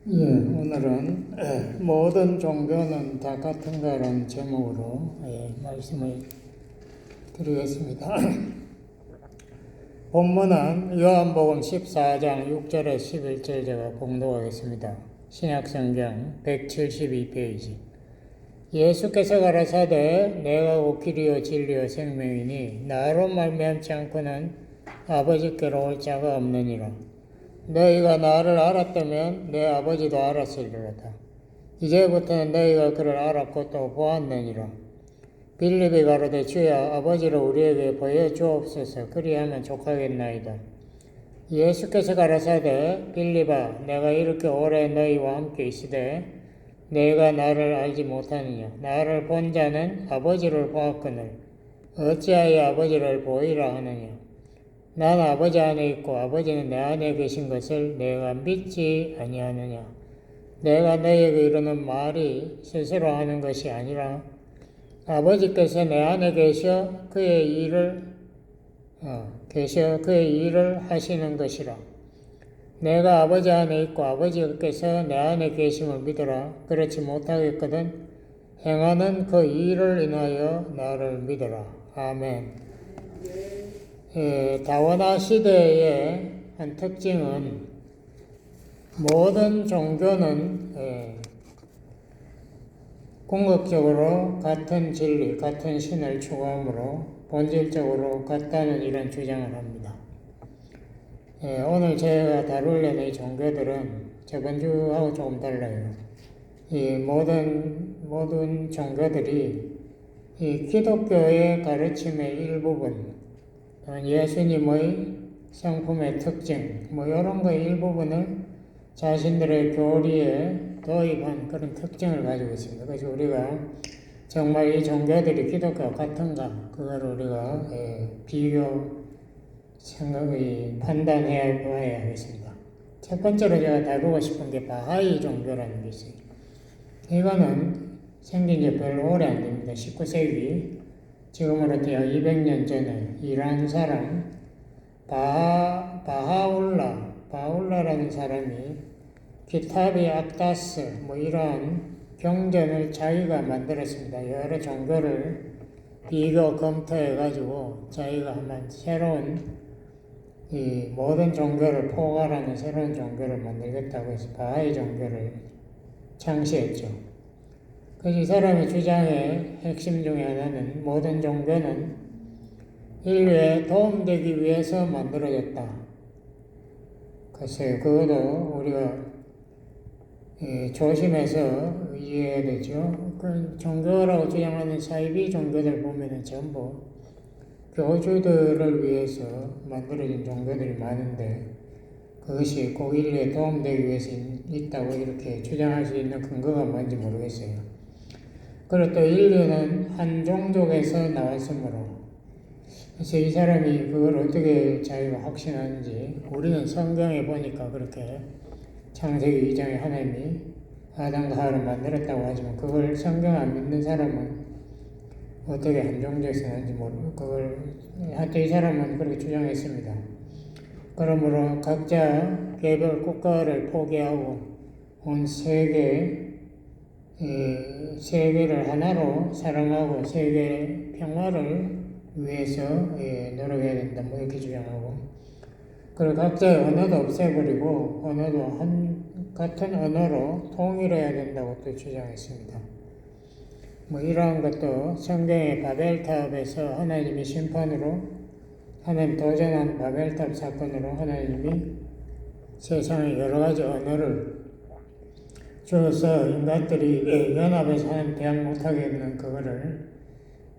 예, 오늘은 모든 종교는 다 같은가라는 제목으로 말씀을 드리겠습니다. 본문은 요한복음 14장 6절에서 11절 제가 봉독하겠습니다. 신약성경 172페이지. 예수께서 가라사대 내가 곧 길이요 진리요 생명이니 나로 말미암지 않고는 아버지께로 올 자가 없느니라. 너희가 나를 알았다면 내 아버지도 알았으리로다. 이제부터는 너희가 그를 알았고 또 보았느니라. 빌립이 가로되 주야 아버지를 우리에게 보여주옵소서. 그리하면 족하겠나이다. 예수께서 가라사대 빌립아 내가 이렇게 오래 너희와 함께 있으되 너희가 나를 알지 못하느냐. 나를 본 자는 아버지를 보았거늘 어찌하여 아버지를 보이라 하느냐. 난 아버지 안에 있고 아버지는 내 안에 계신 것을 내가 믿지 아니하느냐. 내가 너희에게 이르는 말이 스스로 하는 것이 아니라 아버지께서 내 안에 계셔 그의 일을 하시는 것이라. 내가 아버지 안에 있고 아버지께서 내 안에 계심을 믿어라. 그렇지 못하겠거든 행하는 그 일을 인하여 나를 믿어라. 아멘. 다원화 시대의 한 특징은 모든 종교는 궁극적으로 같은 진리, 같은 신을 추구하므로 본질적으로 같다는 이런 주장을 합니다. 오늘 제가 다루려는 이 종교들은 저번 주하고 조금 달라요. 이 모든 종교들이 이 기독교의 가르침의 일부분, 예수님의 성품의 특징, 이런 거의 일부분을 자신들의 교리에 도입한 그런 특징을 가지고 있습니다. 그래서 우리가 정말 이 종교들이 기독교와 같은가, 그걸 우리가 판단해야 봐야 하겠습니다. 첫 번째로 제가 다루고 싶은 게 바하이 종교라는 게 있어요. 이거는 생긴 지 별로 오래 안 됩니다. 19세기, 지금으로부터 약 200년 전에 이란 사람 바하울라라는 사람이 키타비 악다스 이러한 경전을 자기가 만들었습니다. 여러 종교를 비교 검토해가지고 자기가 한번 새로운 이 모든 종교를 포괄하는 새로운 종교를 만들겠다고 해서 바하이 종교를 창시했죠. 그래서 이 사람의 주장의 핵심 중에 하나는 모든 종교는 인류에 도움되기 위해서 만들어졌다. 글쎄요, 그것도 우리가 조심해서 이해해야 되죠. 그 종교라고 주장하는 사이비 종교들 보면은 전부 교주들을 위해서 만들어진 종교들이 많은데 그것이 꼭 인류에 도움되기 위해서 있다고 이렇게 주장할 수 있는 근거가 뭔지 모르겠어요. 그리고 또 인류는 한 종족에서 나왔으므로 그래서 이 사람이 그걸 어떻게 자기가 확신하는지 우리는 성경에 보니까 그렇게 창세기 2장에 하나님이 아담과 하와를 만들었다고 하지만 그걸 성경 안 믿는 사람은 어떻게 한 종족에서 나는지 모르고 그걸 하여튼 이 사람은 그렇게 주장했습니다. 그러므로 각자 개별 국가를 포기하고 온 세계를 하나로 사랑하고 세계 평화를 위해서 노력해야 된다. 이렇게 주장하고 그리고 각자의 언어도 없애버리고 언어도 같은 언어로 통일해야 된다고 또 주장했습니다. 이러한 것도 성경의 바벨탑에서 하나님의 심판으로 하나님 도전한 바벨탑 사건으로 하나님이 세상의 여러 가지 언어를 주어서 인간들이 연합해서 하나님 대항 못하게 하는 그거를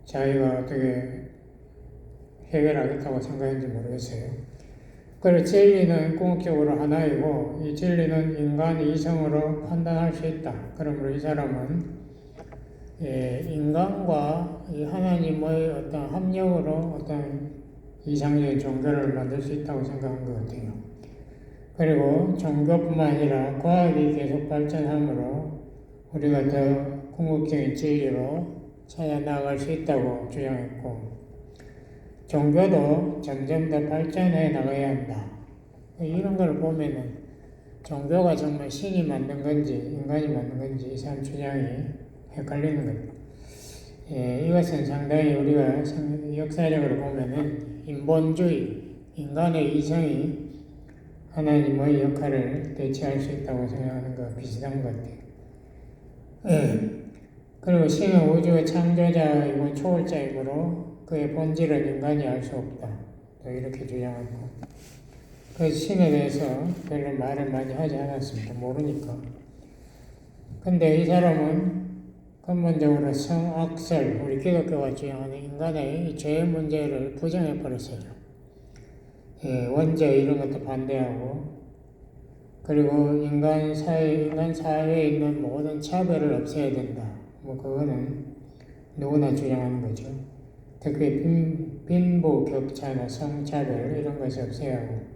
자기가 어떻게 해결하겠다고 생각했는지 모르겠어요. 그리고 진리는 궁극적으로 하나이고 이 진리는 인간 이성으로 판단할 수 있다. 그러므로 이 사람은 인간과 이 하나님의 어떤 합력으로 어떤 이상적인 종교를 만들 수 있다고 생각한 것 같아요. 그리고 종교뿐만 아니라 과학이 계속 발전함으로 우리가 더 궁극적인 진리로 찾아 나아갈 수 있다고 주장했고 종교도 점점 더 발전해 나가야 한다. 이런 걸 보면은 종교가 정말 신이 만든 건지 인간이 만든 건지 이 사람 주장이 헷갈리는 겁니다. 이것은 상당히 우리가 역사적으로 보면은 인본주의, 인간의 이성이 하나님의 역할을 대체할 수 있다고 생각하는 거 비슷한 것 같아요. 그리고 신은 우주의 창조자이고 초월자이므로 그의 본질은 인간이 알 수 없다. 또 이렇게 주장하고. 그래서 신에 대해서 별로 말을 많이 하지 않았습니다. 모르니까. 근데 이 사람은 근본적으로 성악설, 우리 기독교가 주장하는 인간의 죄의 문제를 부정해버렸어요. 원죄 이런 것도 반대하고, 그리고 인간 사회에 있는 모든 차별을 없애야 된다. 그거는 누구나 주장하는 거죠. 특히 빈부 격차나 성차별 이런 것이 없애야 하고.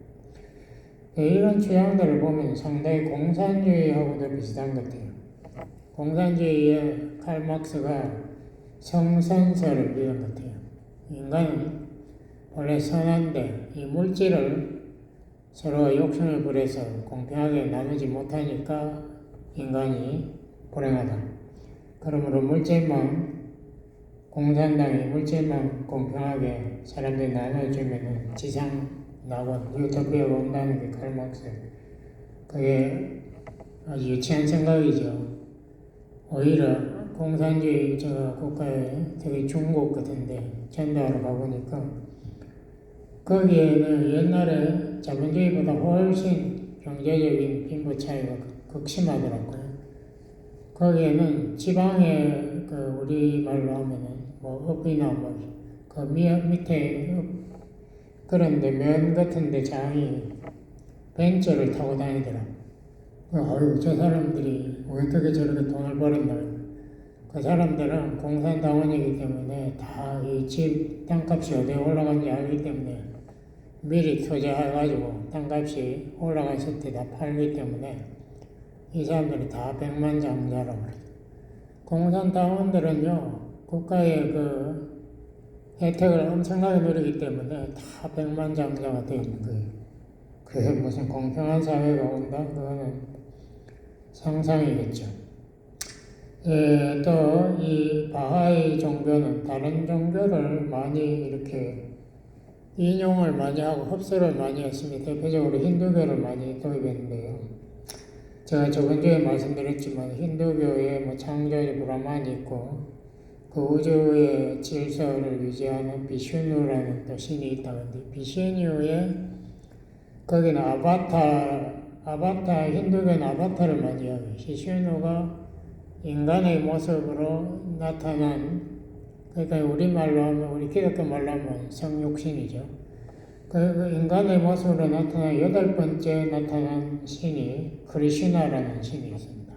이런 주장들을 보면 상당히 공산주의하고도 비슷한 것 같아요. 공산주의의 칼 막스가 성선설을 믿은 것 같아요. 인간은 원래 선한데 이 물질을 서로 욕심을 부려서 공평하게 나누지 못하니까 인간이 불행하다. 그러므로 공산당이 물질만 공평하게 사람들이 나눠주면 지상 낙원, 유토피아가 온다는 게 칼 막스예요. 그게 아주 유치한 생각이죠. 오히려 공산주의 국가에 되게 중국 같은데 전도하러 가보니까 거기에는 옛날에 자본주의보다 훨씬 경제적인 빈부 차이가 극심하더라고요. 거기에는 지방에 우리말로 하면은 읍이나 그 밑에 그런데 면 같은데 장이 벤츠를 타고 다니더라고요. 저 사람들이 어떻게 저렇게 돈을 벌었나. 그 사람들은 공산당원이기 때문에 다 이 집 땅값이 어디에 올라간지 알기 때문에 미리 투자해가지고 땅값이 올라갔을 때 다 팔기 때문에 이 사람들이 다 백만장자라고 그래요. 공산당원들은요, 국가의 그 혜택을 엄청나게 누리기 때문에 다 백만장자가 되어 있는 거예요. 그게 무슨 공평한 사회가 온다? 그거는 상상이겠죠. 또 이 바하이 종교는 다른 종교를 많이 이렇게 인용을 많이 하고 흡수를 많이 했습니다. 대표적으로 힌두교를 많이 도입했는데요. 제가 저번 주에 말씀드렸지만 힌두교에 창조주 브라만이 있고 그 우주의 질서를 유지하는 비슈누라는 또 신이 있다는데 비슈누에 거기는 힌두교는 아바타를 많이 이야기해요. 비슈누가 인간의 모습으로 나타난, 그러니까 우리 기독교 말로 하면 성육신이죠. 그 인간의 모습으로 나타난 8번째 나타난 신이 크리슈나라는 신이 있습니다.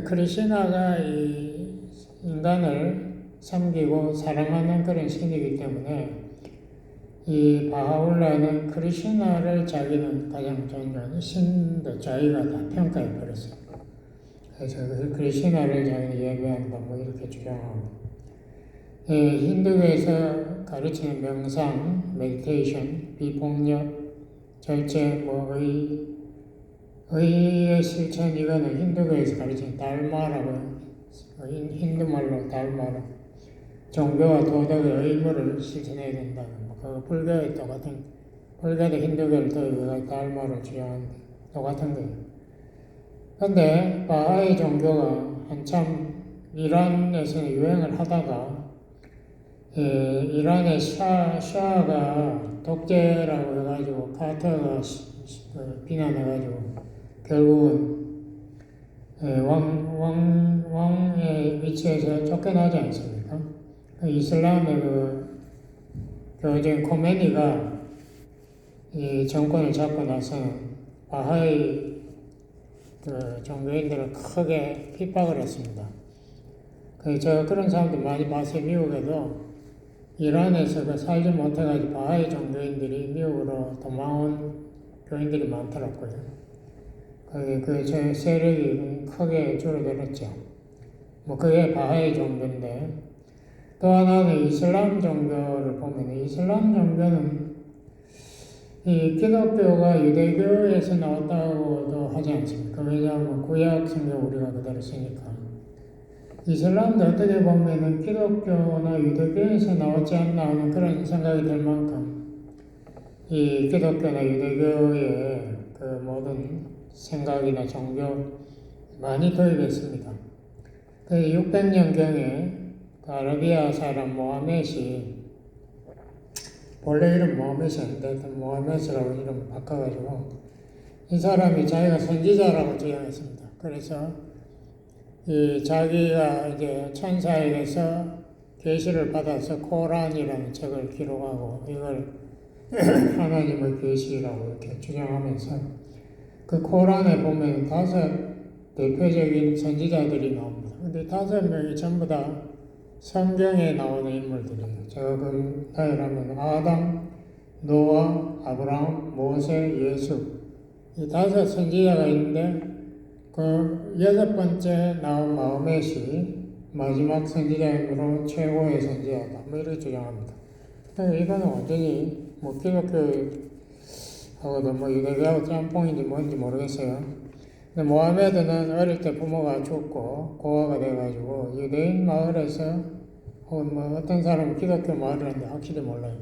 크리슈나가 이 인간을 섬기고 사랑하는 그런 신이기 때문에 이 바하울라는 크리슈나를 자기는 가장 존중하는 신도 자기가 다 평가해 버렸어요. 그래서 크리슈나를 자기는 예배한다 이렇게 주장하고, 힌두교에서 가르치는 명상, 메디테이션, 비폭력, 절제, 의의 실천, 이거는 힌두교에서 가르치는 달마라고, 힌두말로 달마라, 종교와 도덕의 의무를 실천해야 된다. 불교에 똑같은, 불교도 힌두교를 도입해서 달마를 주장하는데 똑같은 거예요. 근데 바하이 종교가 한참 이란에서 유행을 하다가 이란의 샤아가 독재라고 해가지고 카터가 비난해가지고 결국은 왕의 위치에서 쫓겨나지 않습니까? 이슬람의 교주인 코메니가 이 정권을 잡고 나서는 바하이 종교인들을 크게 핍박을 했습니다. 그런 사람들 많이 봤어요. 미국에도 이란에서 살지 못해가지고 바하이 종교인들이 미국으로 도망온 교인들이 많더라고요. 저 세력이 크게 줄어들었죠. 그게 바하이 종교인데, 또 하나는 이슬람 종교를 보면 이슬람 종교는 이 기독교가 유대교에서 나왔다고도 하지 않습니까? 왜냐하면 구약 성경 우리가 그대로 쓰니까. 이슬람도 어떻게 보면은 기독교나 유대교에서 나왔지 않나 하는 그런 생각이 들 만큼 이 기독교나 유대교의 그 모든 생각이나 종교 많이 도입했습니다. 그 600년경에 그 아라비아 사람 모하멧이 본래 이름 모하멧이었는데 모하멧이라고 이름 바꿔가지고 이 사람이 자기가 선지자라고 주장했습니다. 그래서 이 자기가 이제 천사에게서 계시를 받아서 코란이라는 책을 기록하고 이걸 하나님의 계시라고 이렇게 주장하면서 그 코란에 보면 5 대표적인 선지자들이 나옵니다. 근데 5명이 전부 다 성경에 나오는 인물들이에요. 제가 그 나열하면 아담, 노아, 아브라함, 모세, 예수 이 5 선지자가 있는데 그 6번째 나온 마호멧이 마지막 선지자이므로 최고의 선지자다. 뭐 이렇게 주장합니다. 이거는 완전히 뭐 기독교하고도 뭐 유대교하고 짬뽕인지 뭔지 모르겠어요. 근데 모하메드는 어릴 때 부모가 죽고 고아가 돼가지고 유대인 마을에서 혹은 뭐 어떤 사람은 기독교 마을이라는데 확실히 몰라요.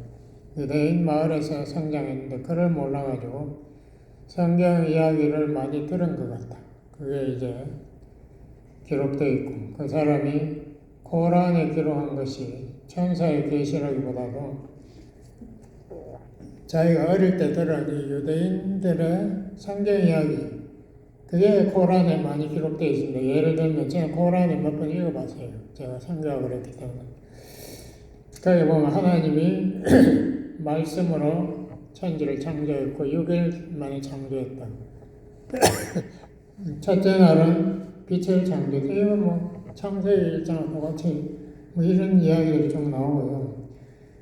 유대인 마을에서 성장했는데 그걸 몰라가지고 성경 이야기를 많이 들은 것 같다. 그게 이제 기록되어 있고 그 사람이 코란에 기록한 것이 천사의 계시라기보다도 자기가 어릴 때 들은 이 유대인들의 성경 이야기 그게 코란에 많이 기록되어 있습니다. 예를 들면 제가 코란에 몇 번 읽어봤어요. 제가 성경을 했기 때문에. 거기 보면 하나님이 말씀으로 천지를 창조했고 6일 만에 창조했다. 첫째 날은 빛을 창조했다. 이건 뭐 창세기 1장과 똑같이 뭐 이런 이야기들이 좀 나오고요.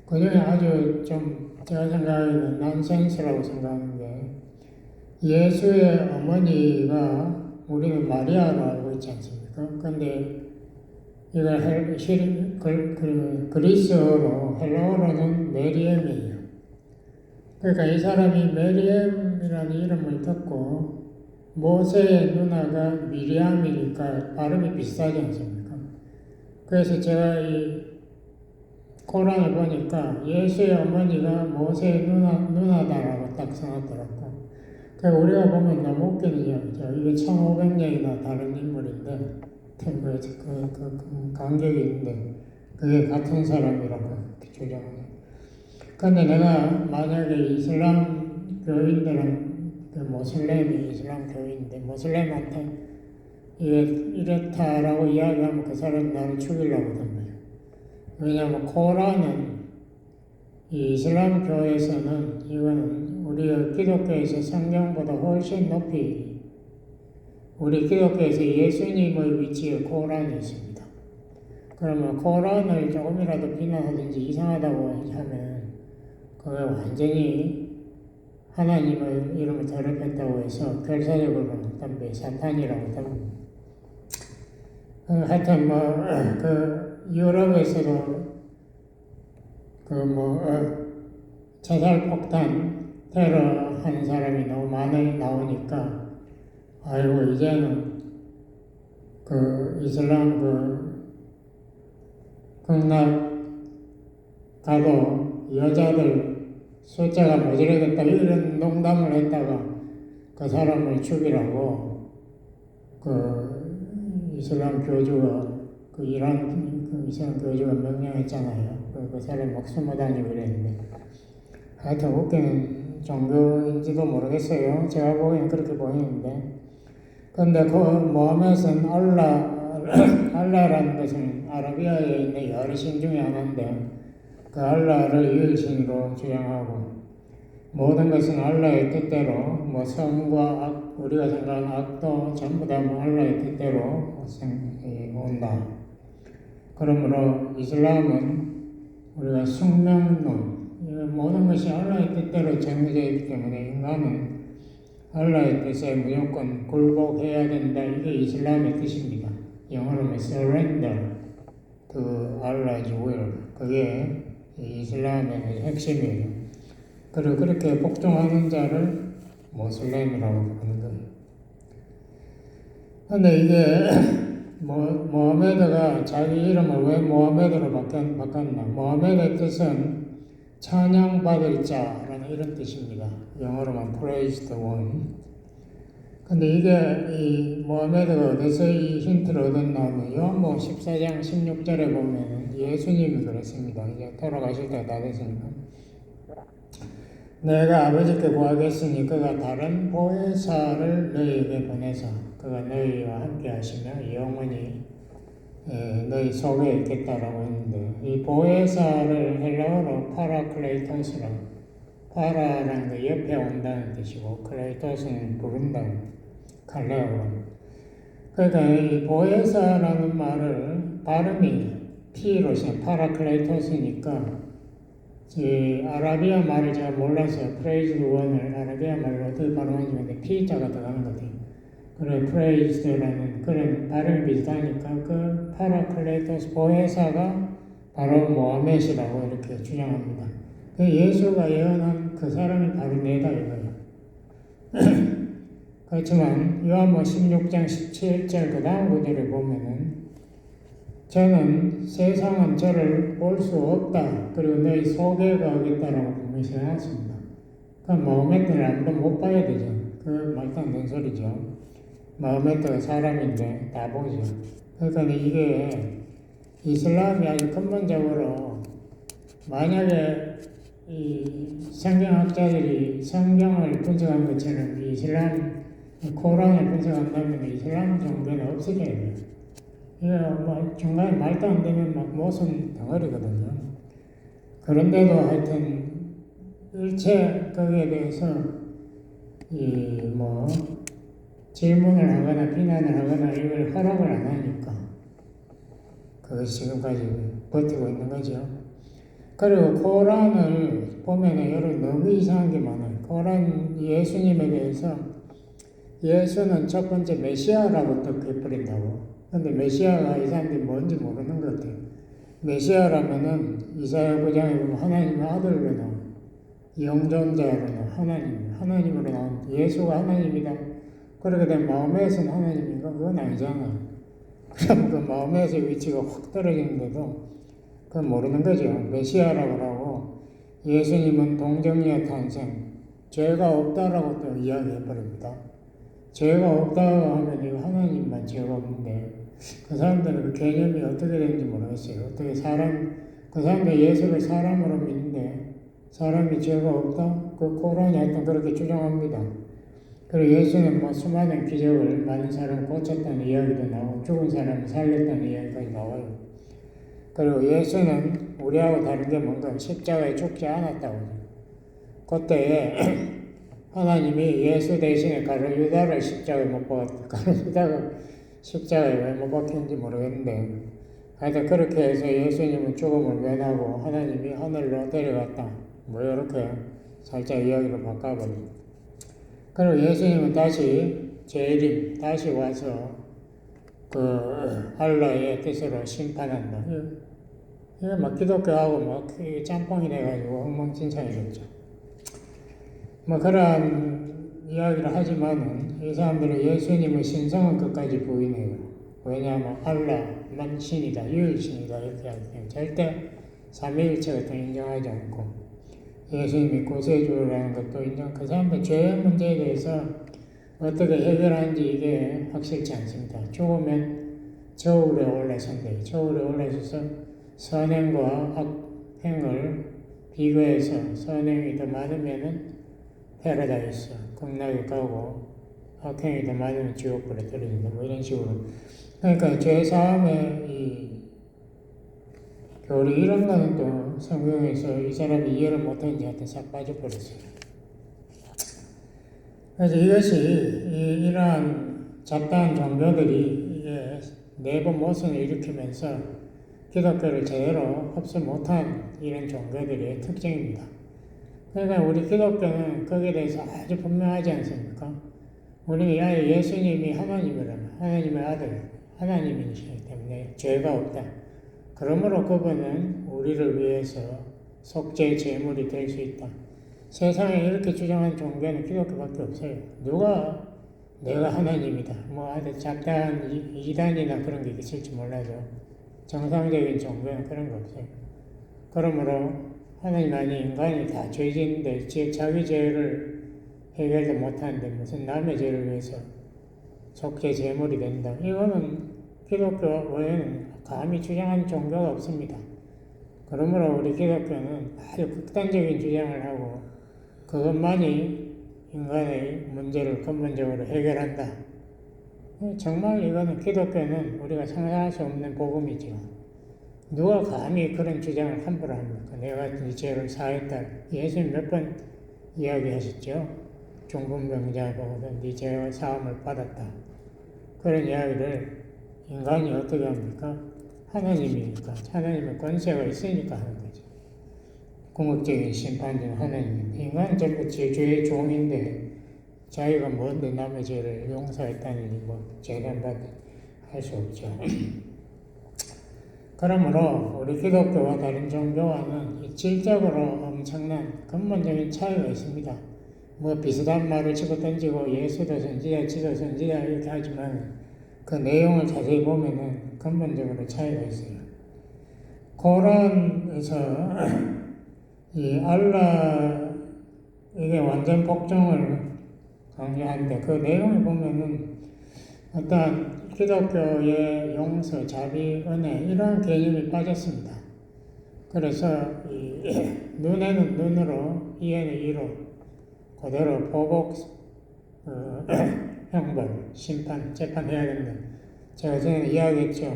그 중에 아주 좀 제가 생각하기에는 난센스라고 생각하는 게 예수의 어머니가 우리는 마리아로 알고 있지 않습니까? 근데 이걸 그리스어로 헬라어로는 메리엠이에요. 그러니까 이 사람이 메리엠이라는 이름을 듣고 모세의 누나가 미리암이니까 발음이 비슷하지 않습니까? 그래서 제가 이 코란을 보니까 예수의 어머니가 모세의 누나다라고 딱 써놨더라고. 그러니까 우리가 보면 너무 웃기는 이야기죠. 이게 1500년이나 다른 인물인데 그 간격이 있는데 그게 같은 사람이라고 주장해요. 근데 내가 만약에 이슬람 교인들은 그 모슬렘이 이슬람 교인인데 모슬렘한테 이게 이렇다라고 이야기하면 그 사람이 나를 죽이려고 하단 말이에요. 왜냐하면 코란은 이 이슬람 교에서는 이거는 우리 기독교에서 성경보다 훨씬 높이 우리 기독교에서 예수님의 위치에 코란이 있습니다. 그러면 코란을 조금이라도 비난하든지 이상하다고 하면 그게 완전히 하나님의 이름을 더럽혔다고 해서 결사적으로 담배 사탄이라고 담배. 하여튼 그 유럽에서도 자살 폭탄 테러 하는 사람이 너무 많이 나오니까 아이고 이제는 그 이슬람 극락 가도 여자들 숫자가 모자라겠다 이런 농담을 했다가 그 사람을 죽이라고 그 이슬람 교주가 그 이란 그 이슬람 교주가 명령했잖아요. 그 사람 막 숨어다니고 그랬는데 하여튼 웃기는 종교인지도 모르겠어요. 제가 보기엔 그렇게 보이는데 근데 그 모하멧은 알라라는 것은 아라비아에 있는 여러 신 중에 하나인데 그 알라를 유일신으로 주장하고 모든 것은 알라의 뜻대로 뭐 선과 악 우리가 생각하는 악도 전부 다 알라의 뜻대로 온다. 그러므로 이슬람은 우리가 숙명론 모든 것이 알라의 뜻대로 정해져 있기 때문에 인간은 알라의 뜻에 무조건 굴복해야 된다. 이게 이슬람의 뜻입니다. 영어로는 surrender to Allah's will. 그게 이슬람의 핵심이에요. 그리고 그렇게 복종하는 자를 모슬렘이라고 부르는 거예요. 근데 이게 모하메드가 자기 이름을 왜 모하메드로 바꿨나? 모하메드의 뜻은 찬양받을 자라는 이런 뜻입니다. 영어로만 praise the one. 근데 이게 이 모하메드가 어디서 이 힌트를 얻었냐면 요한복음 14장 16절에 보면 예수님이 그랬습니다. 이제 돌아가실 때가 다 됐으니까. 내가 아버지께 구하겠으니 그가 다른 보혜사를 너희에게 보내서 그가 너희와 함께 하시며 영원히 너희 속에 있겠다라고 했는데 이 보혜사를 헬라어로 파라클레이토스라고 파라라는 게 옆에 온다는 뜻이고 클레이토스는 부른다는 갈레어로 그러니까 이 보혜사라는 말을 발음이 P로 써 파라클레이토스니까 이 아라비아 말을 잘 몰라서 praise the one을 아라비아 말로 어떻게 발음하는지 모르는데 P자가 들어가는 것 같아요. 그래 praised라는 그런 발음이 비슷하니까 그 파라클레토스 보혜사가 바로 모하메시라고 이렇게 주장합니다. 그 예수가 예언한 그 사람이 바로 내다 이거예요. 그렇지만 요한복음 16장 17절 그 다음 구절에 보면은 저는 세상은 저를 볼 수 없다. 그리고 너희 속에 가겠다라고 분명히 해놨습니다. 그 마호메트를 아무도 못 봐야 되죠. 그 말도 안 되는 소리죠. 마호메트가 사람인데 다 보죠. 그러니까 이게 이슬람이 아주 근본적으로 만약에 이 성경학자들이 성경을 분석한 것처럼 이슬람 코란을 분석한다면 이슬람 종교는 없어져야 돼요. 이게 뭐 중간에 말도 안 되는 막 모순 덩어리거든요. 그런데도 하여튼 일체 거기에 대해서 질문을 하거나 비난을 하거나 이걸 허락을 안 하니까 그것이 지금까지 버티고 있는 거죠. 그리고 코란을 보면 여러분 너무 이상한 게 많아요. 코란 예수님에 대해서 예수는 첫 번째 메시아라고 뜻해버린다고. 근데 메시아가 이 사람들이 뭔지 모르는 것 같아요. 메시아라면은 이사야 9장에 보면 하나님의 아들로 나온 영존자로 나온 하나님으로 나온 예수가 하나님이다. 그렇게 되면 마음에서는 하나님인가? 그건 아니잖아. 그럼 그 마음에서의 위치가 확 떨어지는데도 그건 모르는 거죠. 메시아라고 하고 예수님은 동정녀 탄생, 죄가 없다라고 또 이야기해버립니다. 죄가 없다고 하면 이거 하나님만 죄가 없는데 그 사람들은 그 개념이 어떻게 되는지 모르겠어요. 어떻게 그 사람들 예수를 사람으로 믿는데 사람이 죄가 없다? 그 코란이 하여튼 그렇게 주장합니다. 그리고 예수는 뭐 수많은 기적을 많은 사람을 고쳤다는 이야기도 나오고 죽은 사람을 살렸다는 이야기까지 나와요. 그리고 예수는 우리하고 다른 게 뭔가 십자가에 죽지 않았다고. 그때 하나님이 예수 대신에 가룟유다를 십자가에 못 박았다. 가룟유다가 십자가에 왜 못 박혔는지 모르겠는데 하여튼 그렇게 해서 예수님은 죽음을 면하고 하나님이 하늘로 데려갔다. 뭐 이렇게 살짝 이야기를 바꿔버립니다. 그리고 예수님은 다시 재림, 다시 와서 그 알라의 뜻으로 심판한다. 이게 막 기독교하고 막 짬뽕이 돼가지고 엉망진창이겠죠. 뭐 그런 이야기를 하지만은 이 사람들은 예수님의 신성은 끝까지 부인해요. 왜냐하면 알라만 신이다, 유일신이다 이렇게 하기 때문에 절대 삼위일체 같은 인정하지 않고 예수님이 구세주라는 것도 인정. 그 사람들 죄의 문제에 대해서 어떻게 해결하는지 이게 확실치 않습니다. 죽으면 저울에 올라선대. 저울에 올라서서 선행과 악행을 비교해서 선행이 더 많으면은 패러다이스, 극락에 가고 악행이 더 많으면 지옥불에 떨어진다. 뭐 이런 식으로. 그러니까 죄사함의 이 교리 이런 거는 또 성경에서 이 사람이 이해를 못한 자한테 싹 빠져버렸어요. 그래서 이것이 이러한 잡다한 종교들이 이게 내부 모순을 일으키면서 기독교를 제대로 흡수 못한 이런 종교들의 특징입니다. 그러니까 우리 기독교는 거기에 대해서 아주 분명하지 않습니까? 우리 예수님이 하나님이라면 하나님의 아들, 하나님이시기 때문에 죄가 없다. 그러므로 그분은 우리를 위해서 속죄 제물이 될 수 있다. 세상에 이렇게 주장한 종교는 기독교밖에 없어요. 누가 내가 하나님이다. 뭐 아주 잡다한 이단이나 그런 게 있을지 몰라도 정상적인 종교는 그런 거 없어요. 그러므로 하나님만이 인간이 다 죄진인데 자기 죄를 해결도 못하는데 무슨 남의 죄를 위해서 속죄 제물이 된다. 이거는 기독교 외에는 감히 주장하는 종교가 없습니다. 그러므로 우리 기독교는 아주 극단적인 주장을 하고 그것만이 인간의 문제를 근본적으로 해결한다. 정말 이거는 기독교는 우리가 상상할 수 없는 복음이죠. 누가 감히 그런 주장을 함부로 합니까? 내가 네 죄를 사했다. 예수님 몇 번 이야기하셨죠? 중풍병자 보고서 네 죄와 사함을 받았다. 그런 이야기를 인간이 어떻게 합니까? 하나님이니까. 하나님의 권세가 있으니까 하는 거죠. 궁극적인 심판자는 하나님인데 인간은 전부 죄의 종인데 자기가 뭔데 남의 죄를 용서했다니 뭐 재단받아 할 수 없죠. 그러므로 우리 기독교와 다른 종교와는 질적으로 엄청난 근본적인 차이가 있습니다. 뭐 비슷한 말을 치고 던지고 예수도 선지자, 지도 선지자 이렇게 하지만 그 내용을 자세히 보면은 근본적으로 차이가 있어요. 코란에서 이 알라 이게 완전 복종을 강조하는데 그 내용을 보면은 어떤 기독교의 용서, 자비, 은혜 이런 개념이 빠졌습니다. 그래서 눈에는 눈으로, 이에는 이로 그대로 보복, 형벌, 심판, 재판해야 된다. 제가 전에 이야기했죠.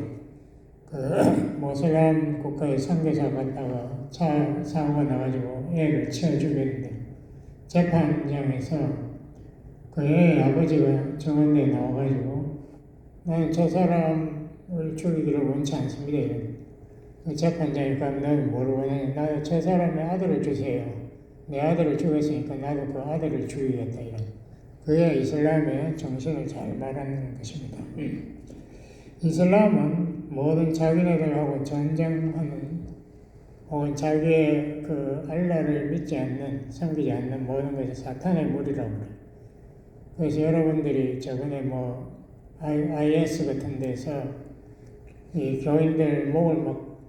모슬람 국가의 선교사 갔다가 차 사고가 나가지고 애를 치워 죽였는데 재판장에서 그 애의 아버지가 정원대에 나와가지고 나는 저 사람을 죽이기를 원치 않습니다. 이런 재판장이 가면 나는 뭘 원하냐. 나도 저 사람의 아들을 주세요. 내 아들을 죽였으니까 나도 그 아들을 죽이겠다. 이런. 그게 이슬람의 정신을 잘 말하는 것입니다. 이슬람은 모든 자기네들하고 전쟁하는 혹은 자기의 그 알라를 믿지 않는, 섬기지 않는 모든 것이 사탄의 무리라고 그래요. 그래서 여러분들이 저번에 뭐 IS 같은 데서 이 교인들 목을 막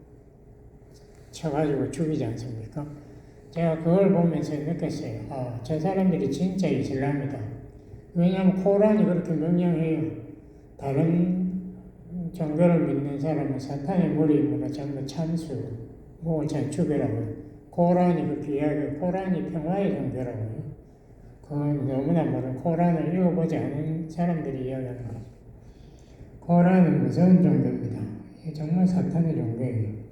쳐가지고 죽이지 않습니까? 제가 그걸 보면서 느꼈어요. 아, 저 사람들이 진짜 이슬람이다. 왜냐하면 코란이 그렇게 명령해요. 다른 종교를 믿는 사람은 사탄의 무리이므로 전부 참수, 목을 잘 죽여라고요. 코란이 그렇게 이야기해요. 코란이 평화의 종교라고요. 그건 너무나 모르는 코란을 읽어보지 않은 사람들이 이야기하는 거죠. 코란은 무서운 종교입니다. 정말 사탄의 종교예요.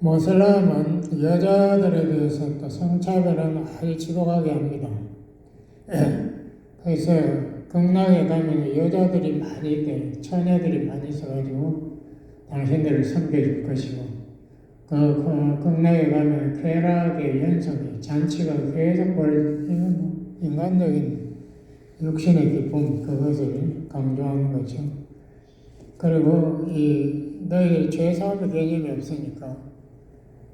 모슬람은 여자들에 대해서 또 성차별은 아주 지독하게 합니다. 그래서 극락에 가면 여자들이 많이 있대. 처녀들이 많이 있어가지고 당신들을 섬겨줄 것이고 그 극락에 가면 쾌락의 연속이 잔치가 계속 이건 인간적인 육신의 기쁨 그것을 강조하는 거죠. 그리고 너희들 죄사함의 개념이 없으니까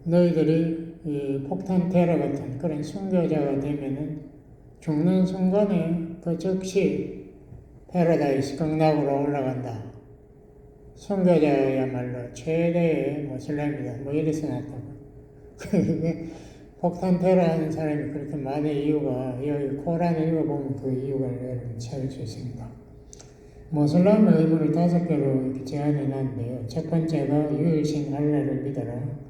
너희들이 이 폭탄 테러 같은 그런 순교자가 되면은 죽는 순간에 그 즉시 패러다이스 극락으로 올라간다. 순교자야말로 최대의 모슬람이다. 뭐 이래서 났다고. 폭탄 테러하는 사람이 그렇게 많은 이유가 여기 코란을 읽어보면 그 이유가 여러분 찾을 수 있습니다. 모슬람의 의무를 5개로 이렇게 제안해 놨는데요. 첫 번째가 유일신 알라를 믿어라.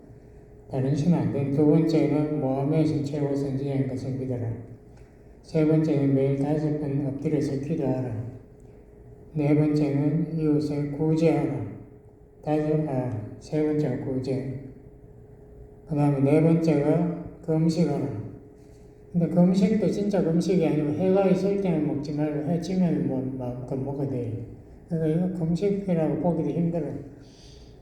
다른 신은 안 된. 두 번째는 모하메신 최고 선지자인 것을 믿어라. 세 번째는 매일 5번 엎드려서 기도하라. 네 번째는 이웃을 구제하라. 세 번째가 구제. 그 다음에 네 번째가 금식하라. 근데 금식도 진짜 금식이 아니고 해가 있을 때는 먹지 말고 해 지면 뭐 마음껏 먹어야 돼요. 그러니까 이거 금식이라고 보기도 힘들어요.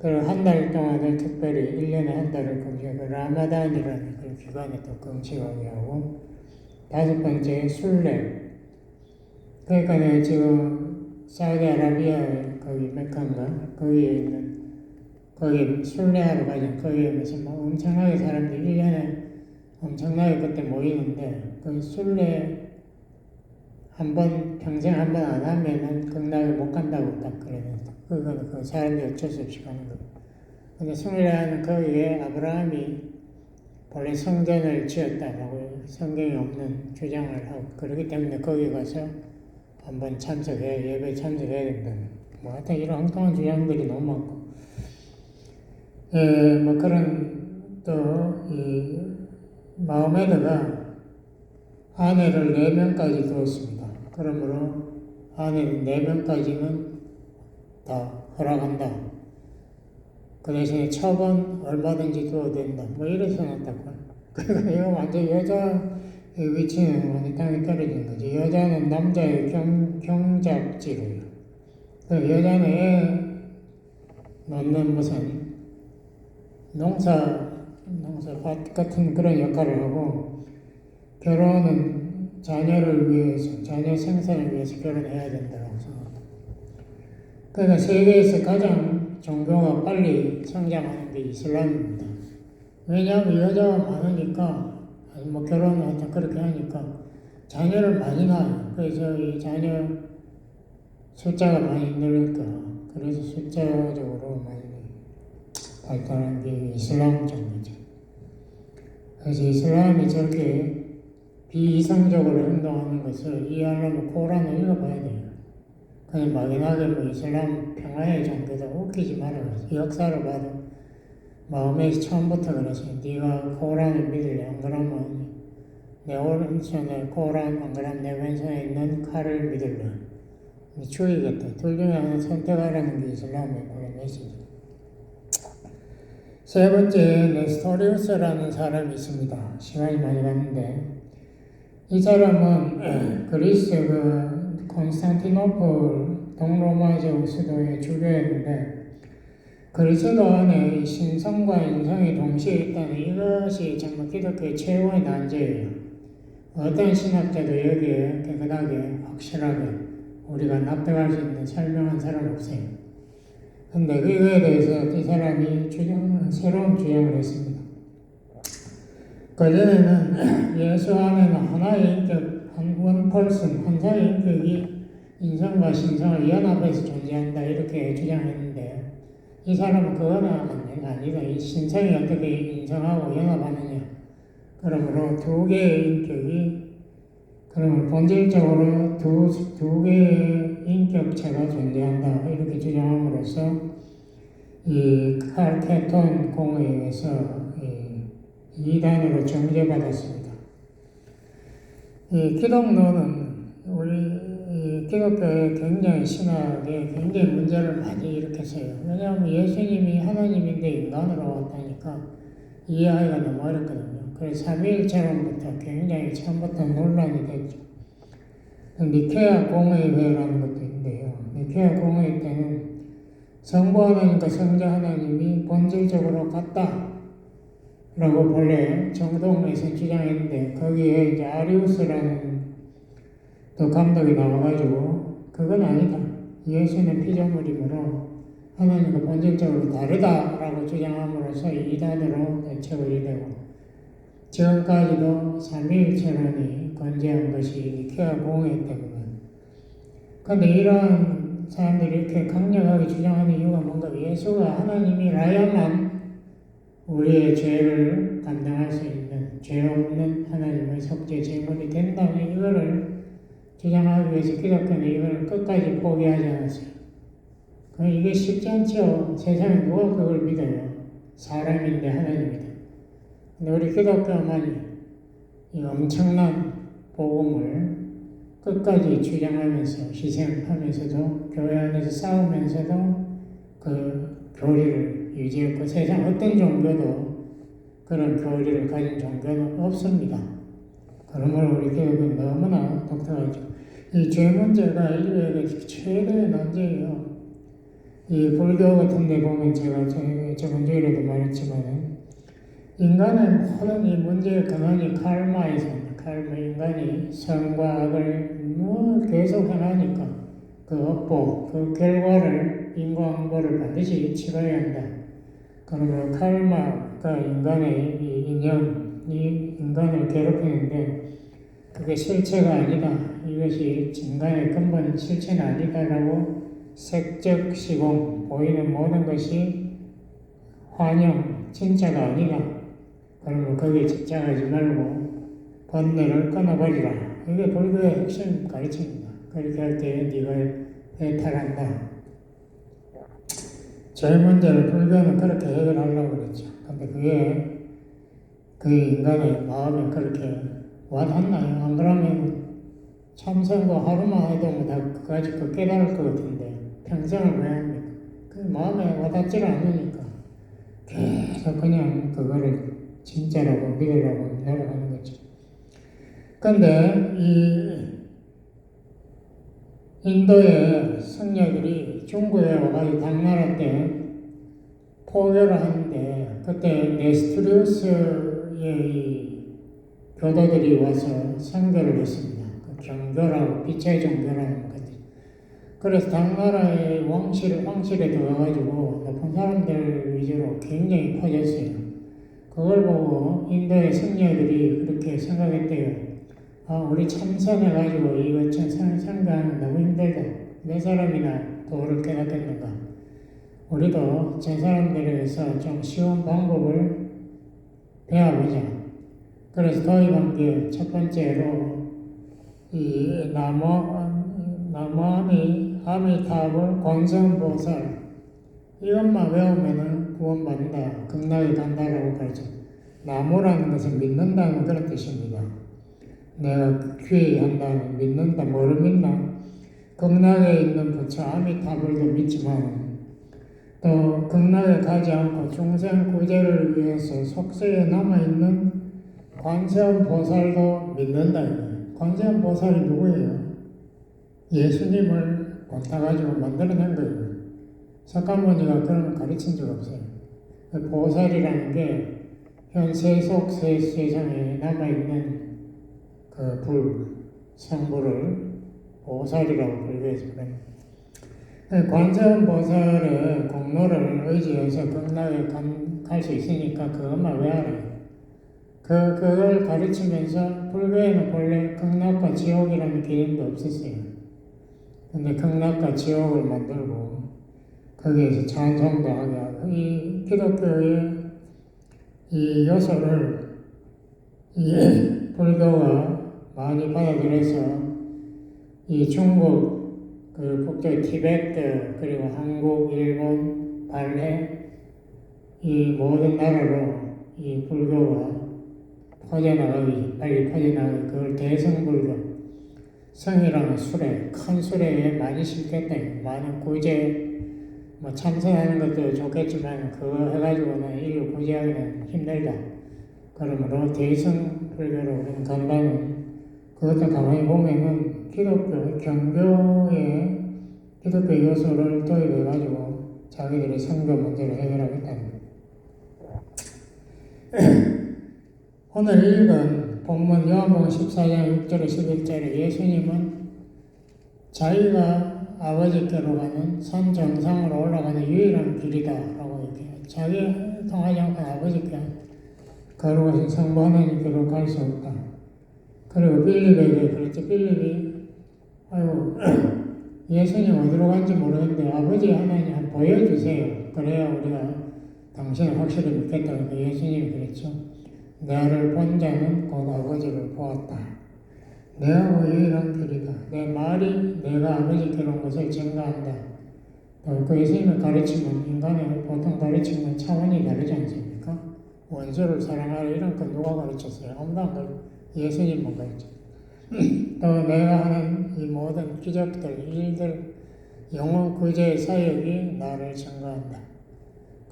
그리고 한 달 동안을 특별히 1년에 한 달을 금식하고 라마단이라는 그 기간에 또 금식하게 하고 5번째 순례. 그러니까 내가 지금 사우디아라비아에 거기 메카인가 거기에 있는 거기 순례하러 가죠. 거기에 무슨 뭐 엄청나게 사람들이 1년에 엄청나게 그때 모이는데 그 순례 한 번, 평생 한 번 안 하면은 극락에 못 간다고 딱 그래요. 그거는 그 사람들이 어쩔 수 없이 가는 거예요. 근데 순례하는 거기에 아브라함이 본래 성전을 지었다라고 성경에 없는 주장을 하고 그렇기 때문에 거기 가서 한번 예배 참석해야 된다는 뭐 하여튼 이런 엉뚱한 주장들이 너무 많고 뭐 그런 또 이 마호메드가 아내를 4명까지 두었습니다. 그러므로 아내 4명까지는 다 허락한다. 그 대신에 첩은 얼마든지 두어도 된다. 뭐 이래서 놨다고. 그러니까 이거 완전 여자 위치는 완전 땅에 떨어진 거지. 여자는 남자의 경작지로요. 그 여자는 애 놓는 무슨 농사밭 같은 그런 역할을 하고 결혼은 자녀를 위해서, 자녀 생산을 위해서 결혼해야 된다고 생각합니다. 그러니까 세계에서 가장 종교가 빨리 성장하는 게 이슬람입니다. 왜냐하면 여자가 많으니까, 아니 뭐 결혼을 하여튼 그렇게 하니까 자녀를 많이 낳아요. 그래서 이 자녀 숫자가 많이 늘니까, 그래서 숫자적으로 많이 발달한 게 이슬람 종교죠. 그래서 이슬람이 저렇게 비이성적으로 행동하는 것을 이해하려면 코란을 읽어봐야 돼요. 그냥 막연하게 뭐 이슬람 평화의 종교다 웃기지 말아요. 역사를 봐도 마음에서 처음부터 그랬어요. 네가 코란을 믿을래? 안 그러면 내 오른손에 코란, 안 그러면 내 왼손에 있는 칼을 믿을래? 죽이겠다. 둘 중에 하나 선택하라는 게 이슬람의 그런 메시지. 세 번째, 네스토리우스라는 사람이 있습니다. 시간이 많이 갔는데 이 사람은 그리스 콘스탄티노플 동로마제 수도의 주교였는데 그리스도 안에 신성과 인성이 동시에 있다는 이것이 정말 기독교의 최고의 난제예요. 어떤 신학자도 여기에 깨끗하게 확실하게 우리가 납득할 수 있는 설명한 사람 없어요. 근데 이거에 대해서 이 사람이 새로운 주장을 했습니다. 그전에는 예수 안에는 하나의 인격, 원 펄슨, 한사의 인격이 인성과 신성을 연합해서 존재한다 이렇게 주장했는데 이 사람은 그거는 아니다. 이 신성이 어떻게 인성하고 연합하느냐. 그러므로 두 개의 인격이 그러면 본질적으로 두 개의 인격체가 존재한다 이렇게 주장함으로써 이 칼케톤 공에 의해서 이단으로 정죄받았습니다. 이 기독론은 우리 기독교의 굉장히 신학에 굉장히 문제를 많이 일으켰어요. 왜냐하면 예수님이 하나님인데 인간으로 왔다니까 이해하기가 너무 어렵거든요. 그래서 삼위일체론부터 굉장히 처음부터 논란이 됐죠. 니케아 공의회라는 것도 있는데요. 니케아 공의회 때는 성부 하나님과 성자 하나님이 본질적으로 같다 라고 본래 정동에서 주장했는데 거기에 이제 아리우스라는 또 감독이 나와가지고 그건 아니다. 예수는 피조물이므로 하나님과 본질적으로 다르다라고 주장함으로써 이단으로 처벌이 되고 지금까지도 삼위일체론이 건재한 것이 니케아 공회 때문에. 그런데 이런 사람들이 이렇게 강력하게 주장하는 이유가 뭔가 예수가 하나님이라야만 우리의 죄를 감당할 수 있는 죄 없는 하나님의 속죄 제물이 된다는 이거를 주장하기 위해서 기독교는 이걸 끝까지 포기하지 않았어요. 이게 쉽지 않죠. 세상에 누가 그걸 믿어요. 사람인데 하나님이다. 근데 우리 기독교만이 이 엄청난 복음을 끝까지 주장하면서 희생하면서도 교회 안에서 싸우면서도 그 교리를 유지했고 세상 어떤 종교도 그런 교리를 가진 종교는 없습니다. 그러므로 우리 기독교는 너무나 독특하죠. 이 죄 문제가 인류에게 최대의 난제예요. 이 불교 같은 데 보면 제가 저번 주에도 말했지만은 인간의 모든 이 문제의 근원이 칼마에서 인간이 선과 악을 계속 행하니까 그 업보, 그 결과를 인과응보를 반드시 치러야 한다. 그러면 칼마가 인간의 이 인연, 이 인간을 괴롭히는데 그게 실체가 아니다. 이것이 인간의 근본 실체는 아니다라고 색적 시공, 보이는 모든 것이 환영, 진짜가 아니다. 그러면 거기에 집착하지 말고 번뇌를 끊어버리라. 이게 불교의 핵심 가르침입니다. 그렇게 할 때 네가 해탈한다. 제일 문제를 불교는 그렇게 해결하려고 그랬죠. 근데 그게 그 인간의 마음에 그렇게 와닿나요? 안 그러면 참선도 하루만 해도 다 그까지 깨달을 것 같은데 평생을 왜 합니까? 그 마음에 와닿지를 않으니까 계속 그냥 그거를 진짜라고 믿으려고 노력하는 거죠. 근데 이 인도의 승려들이 중국에 와가지고 당나라 때 포교를 하는데 그때 네스토리우스의 교도들이 와서 선교를 했습니다. 그 경교라고 빛의 종교라는 것들. 그래서 당나라의 왕실에 들어가가지고 높은 사람들 위주로 굉장히 퍼졌어요. 그걸 보고 인도의 승려들이 그렇게 생각했대요. 우리 참선해가지고 이거 참선하는 너무 힘들다. 몇 사람이나 도를 깨닫겠는가. 우리도 저 사람들에서 좀 쉬운 방법을 배워보자. 그래서 도입한 게 첫 번째로 이 아미타불 권성보살 이것만 외우면은 구원받는다. 극락에 간다라고 가르쳐. 나무라는 것은 믿는다는 그런 뜻입니다. 내가 귀의한다는 믿는다. 뭐를 믿나? 극락에 있는 부처 아미타불도 믿지만 또 극락에 가지 않고 중생 구제를 위해서 속세에 남아있는 관세음보살도 믿는다. 관세음보살이 누구예요? 예수님을 본따가지고 만들어낸 거예요. 석가모니가 그런 걸 가르친 적 없어요. 보살이라는 게 현 세상에 남아있는 그 성불을 보살이라고 불교해서 그래요. 관세음보살의 공로를 의지해서 극락에 갈 수 있으니까 그것만 외워라. 그걸 가르치면서 불교에는 본래 극락과 지옥이라는 개념도 없었어요. 근데 극락과 지옥을 만들고 거기에서 찬송도 하게 하고 이 기독교의 이 요소를 이 불교가 많이 받아들여서 이 중국 그 북쪽 티베트 그리고 한국, 일본, 발해 이 모든 나라로 이 불교가 빨리 퍼져나가기 그걸 대성불교 성이라는 수레 큰 수레에 많이 실겠다. 많은 구제 참선하는 것도 좋겠지만 그거 해가지고는 인류 구제하기는 힘들다. 그러므로 대성불교로 간다는 그것도 가만히 보면은 기독교 경교의 기독교 요소를 도입해가지고 자기들의 선교 문제를 해결하겠다는 거예요. 오늘 읽은 본문 요한복음 14장 6절에 11절에 예수님은 자기가 아버지께로 가는 산 정상으로 올라가는 유일한 길이다라고 얘기해요. 자기 통하지 않고 아버지께 거룩하신 성부 하나님께로 갈 수 없다. 그리고 빌립에게 그랬죠. 빌립이 예수님 어디로 간지 모르겠는데 아버지 하나님 한번 보여주세요. 그래야 우리가 당신을 확실히 믿겠다고 예수님이 그랬죠. 나를 본 자는 곧 아버지를 보았다. 내가 유일한 길이다. 내 말이 내가 아버지께로 온 것을 증거한다. 그 예수님의 가르침은 인간의 보통 가르침은 차원이 다르지 않습니까? 원수를 사랑하라 이런 건 누가 가르쳤어요? 아무도 안 가르쳤어요. 예수님만 가르쳤어요. 또 내가 하는 이 모든 기적들, 일들, 영혼 구제의 사역이 나를 증거한다.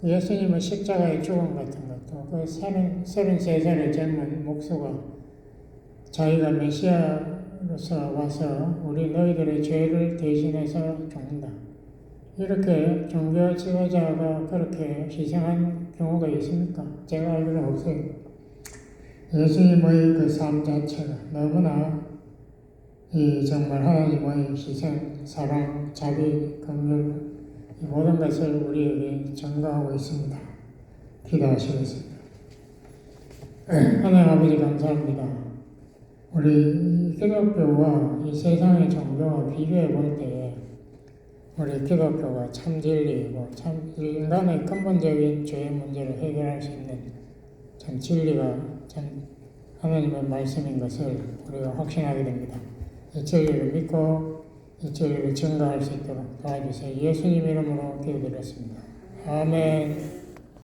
그 예수님은 십자가의 죽음 같은 것도 그 33살의 젊은 목수가 자기가 메시아로서 와서 우리 너희들의 죄를 대신해서 죽는다. 이렇게 종교 지도자가 그렇게 희생한 경우가 있습니까? 제가 알기로는 없어요. 예수님의 그 삶 자체가 너무나 정말 하나님의 희생, 사랑, 자비, 긍휼 이 모든 것을 우리에게 증거하고 있습니다. 기도하시겠습니다. 하나님 아버지 감사합니다. 우리 기독교와 이 세상의 종교와 비교해 볼 때에 우리 기독교가 참 진리이고 참 인간의 근본적인 죄의 문제를 해결할 수 있는 참 진리가 참 하나님의 말씀인 것을 우리가 확신하게 됩니다. 이 진리를 믿고 이 진리를 증거할 수 있도록 도와주세요. 예수님 이름으로 기도드렸습니다. 아멘.